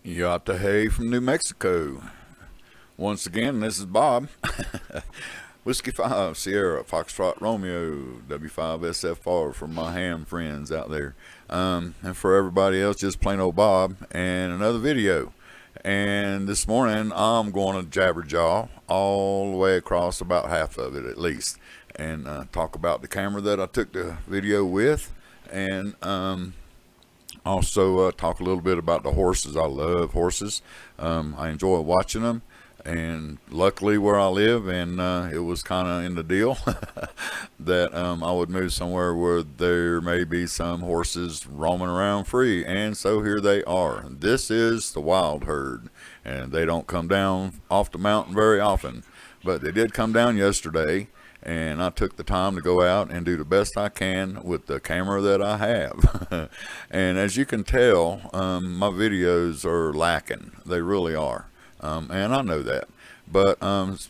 Yatta Hay from New Mexico. Once again, this is Bob. Whiskey 5, Sierra, Foxtrot Romeo, W5SFR for my ham friends out there. And for everybody else, just plain old Bob and another video. And this morning, I'm going to jabberjaw all the way across, about half of it at least, and talk about the camera that I took the video with, and also talk a little bit about the horses. I love horses. I enjoy watching them, and luckily where I live, and it was kind of in the deal that I would move somewhere where there may be some horses roaming around free, and so here they are. This is the wild herd, and they don't come down off the mountain very often, but they did come down yesterday, and I took the time to go out and do the best I can with the camera that I have. And as you can tell, my videos are lacking. They really are, and I know that. But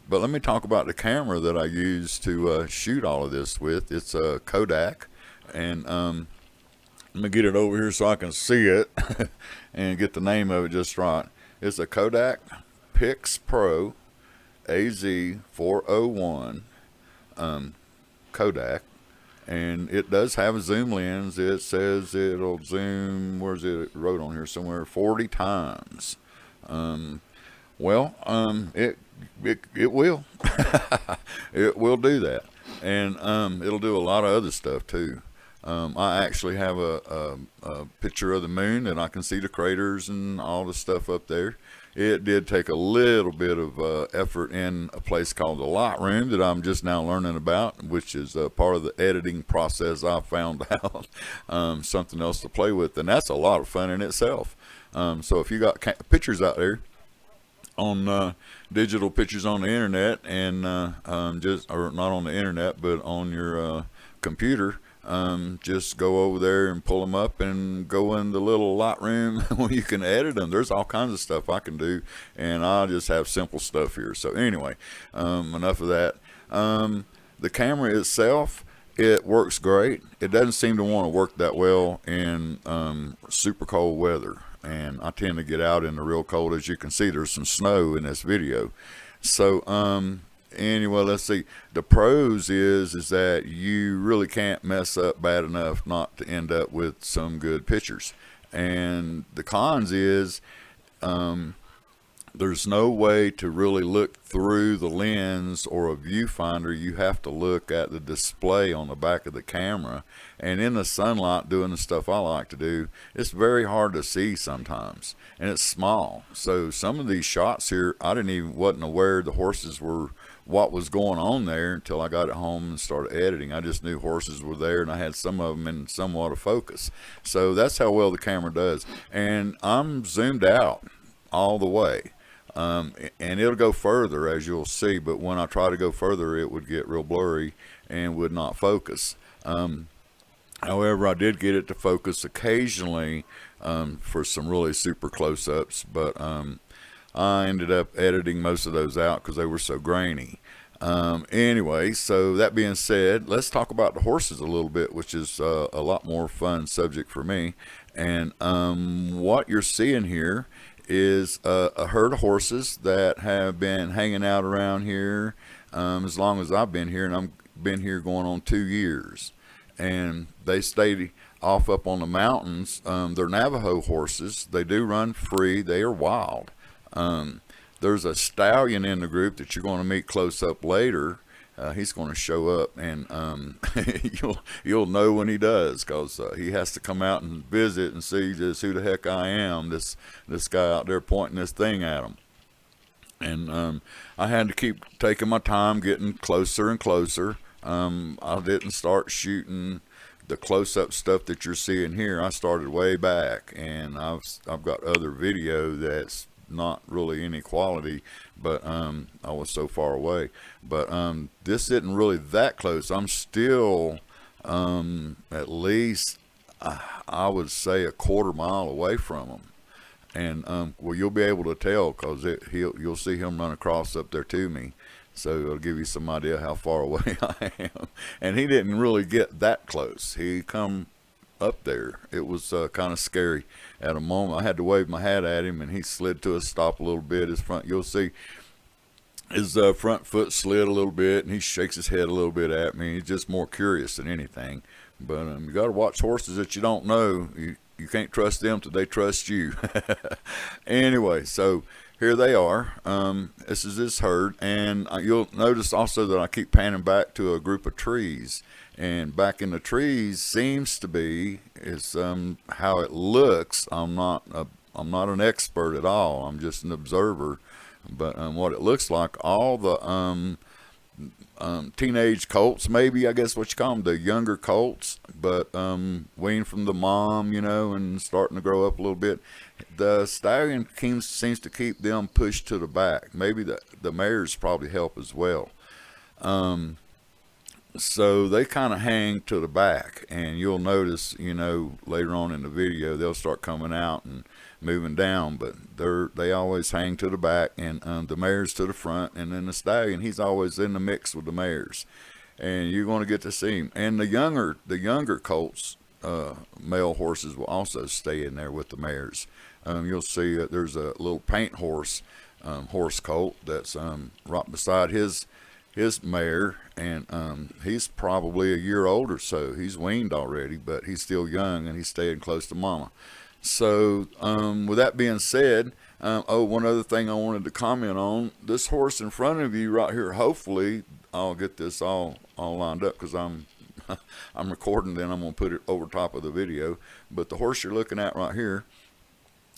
let me talk about the camera that I use to shoot all of this with. It's a Kodak, and let me get it over here so I can see it and get the name of it just right. It's a Kodak Pix Pro AZ401 Kodak, and it does have a zoom lens. It says it'll zoom, where's it wrote on here somewhere, 40 times. It will. It will do that, and it'll do a lot of other stuff too. I actually have a picture of the moon, and I can see the craters and all the stuff up there. It did take a little bit of effort in a place called the Lightroom that I'm just now learning about, which is part of the editing process. I found out something else to play with, and that's a lot of fun in itself. So if you got pictures out there on digital pictures on the internet, and or not on the internet, but on your computer, just go over there and pull them up and go in the little Lightroom where you can edit them. There's all kinds of stuff I can do, and I just have simple stuff here. So anyway, enough of that. The camera itself, it works great. It doesn't seem to want to work that well in super cold weather, and I tend to get out in the real cold. As you can see, there's some snow in this video. So anyway, let's see. The pros is that you really can't mess up bad enough not to end up with some good pictures. And the cons is there's no way to really look through the lens or a viewfinder. You have to look at the display on the back of the camera, and in the sunlight doing the stuff I like to do, it's very hard to see sometimes, and it's small. So some of these shots here, I wasn't aware the horses were what was going on there until I got at home and started editing. I just knew horses were there, and I had some of them in somewhat of focus. So that's how well the camera does, and I'm zoomed out all the way. And it'll go further, as you'll see, but when I try to go further, it would get real blurry and would not focus. However, I did get it to focus occasionally for some really super close-ups, but I ended up editing most of those out because they were so grainy. Anyway, so that being said, let's talk about the horses a little bit, which is a lot more fun subject for me. And what you're seeing here is a herd of horses that have been hanging out around here as long as I've been here, and I've been here going on 2 years. And they stay off up on the mountains. They're Navajo horses. They do run free. They are wild. There's a stallion in the group that you're going to meet close up later. He's going to show up, and you'll know when he does, because he has to come out and visit and see just who the heck I am. This guy out there pointing this thing at him, and I had to keep taking my time, getting closer and closer. I didn't start shooting the close-up stuff that you're seeing here. I started way back, and I've got other video that's not really any quality, but I was so far away. But this isn't really that close. I'm still at least I would say a quarter mile away from him, and well, you'll be able to tell because you'll see him run across up there to me, so it'll give you some idea how far away I am. And he didn't really get that close. He come up there. It was kind of scary at a moment. I had to wave my hat at him, and he slid to a stop a little bit. His front, you'll see his front foot slid a little bit, and he shakes his head a little bit at me. He's just more curious than anything. But you got to watch horses that you don't know. You can't trust them till they trust you. Anyway, so here they are. This is his herd, and you'll notice also that I keep panning back to a group of trees. And back in the trees seems to be is how it looks. I'm not an expert at all. I'm just an observer. But what it looks like, all the teenage colts, maybe, I guess what you call them, the younger colts, but weaned from the mom, and starting to grow up a little bit. The stallion seems to keep them pushed to the back. Maybe the mares probably help as well. So they kind of hang to the back, and you'll notice, later on in the video, they'll start coming out and moving down, but they always hang to the back, and the mares to the front, and then the stallion, he's always in the mix with the mares, and you're going to get to see him. And the younger colts, male horses, will also stay in there with the mares. You'll see that there's a little paint horse colt that's right beside his mare, and he's probably a year old or so. He's weaned already, but he's still young, and he's staying close to mama. So with that being said, one other thing I wanted to comment on, this horse in front of you right here, hopefully I'll get this all lined up, because I'm recording, then I'm going to put it over top of the video. But the horse you're looking at right here,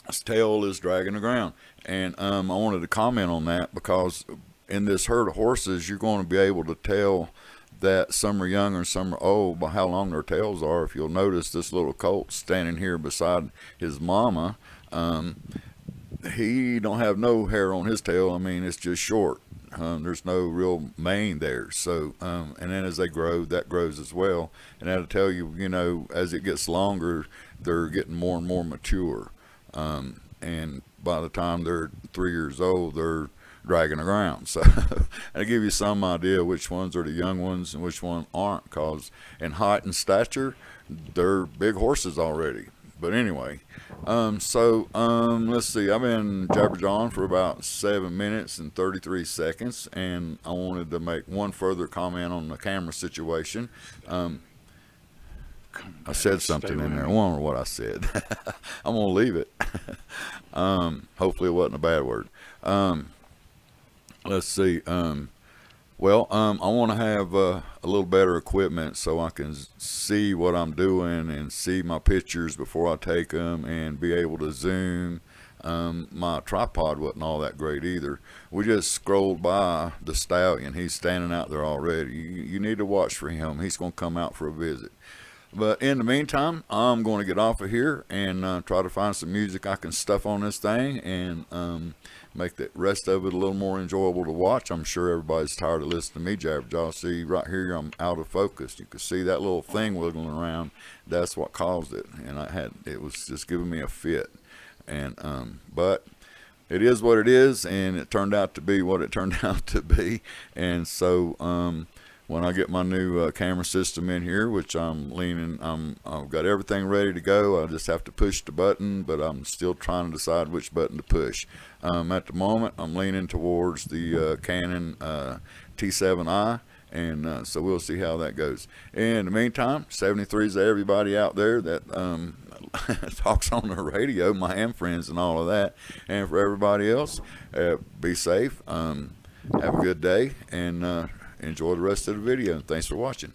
his tail is dragging the ground, and I wanted to comment on that, because in this herd of horses, you're going to be able to tell that some are young and some are old by how long their tails are. If you'll notice, this little colt standing here beside his mama, he don't have no hair on his tail. I mean, it's just short. There's no real mane there. So, and then as they grow, that grows as well. And that'll tell you, as it gets longer, they're getting more and more mature. And by the time they're 3 years old, they're dragging the ground. So I give you some idea which ones are the young ones and which ones aren't, because in height and stature, they're big horses already. But anyway, let's see, I've been jabberjawing for about 7 minutes and 33 seconds, and I wanted to make one further comment on the camera situation. I said something in there. I wonder what I said. I'm gonna leave it. Hopefully it wasn't a bad word. Let's see. I want to have a little better equipment so I can see what I'm doing and see my pictures before I take them, and be able to zoom. My tripod wasn't all that great either. We just scrolled by the stallion. He's standing out there already. You need to watch for him. He's going to come out for a visit. But in the meantime, I'm going to get off of here and try to find some music I can stuff on this thing, and make the rest of it a little more enjoyable to watch. I'm sure everybody's tired of listening to me jabberjaw. See right here, I'm out of focus. You can see that little thing wiggling around. That's what caused it, and it was just giving me a fit. And but it is what it is, and it turned out to be what it turned out to be. And so when I get my new camera system in here, which I've got everything ready to go. I just have to push the button, but I'm still trying to decide which button to push. At the moment, I'm leaning towards the Canon T7i, and so we'll see how that goes. In the meantime, 73s to everybody out there that talks on the radio, my ham friends and all of that, and for everybody else, be safe, have a good day, and enjoy the rest of the video. Thanks for watching.